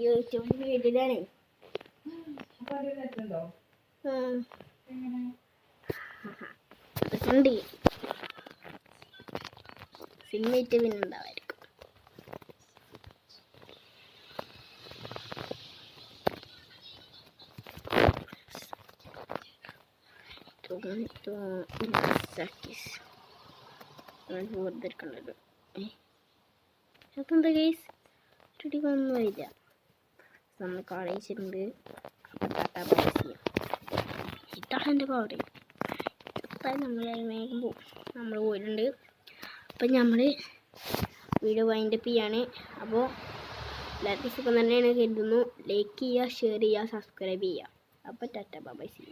YouTube വീഡിയോയിലാണ്. അതൊക്കെ സിനിമയിട്ട് പിന്നെ ഉണ്ടാവായിരിക്കും. വെറുതെടുക്കണ്ടല്ലോ. അതെന്താ കേസ് ചുടിക്കൊന്നും വരില്ല. നമ്മൾ കാണിച്ചിട്ടുണ്ട്. അപ്പം ടാറ്റാ ബൈ ചെയ്യാം. ഇതാണ് എൻ്റെ പാവറി. നമ്മൾ വേഗം പോകും. നമ്മൾ പോയിട്ടുണ്ട്. അപ്പം നമ്മൾ വീഡിയോ വൈൻഡപ്പ് ചെയ്യാണ്. അപ്പോൾ എല്ലാവർക്കും സുഖം തന്നെയാണ് കരുതുന്നു. ലൈക്ക് ചെയ്യുക, ഷെയർ ചെയ്യുക, സബ്സ്ക്രൈബ് ചെയ്യുക. അപ്പോൾ ടാറ്റാ ബൈ ചെയ്യാം.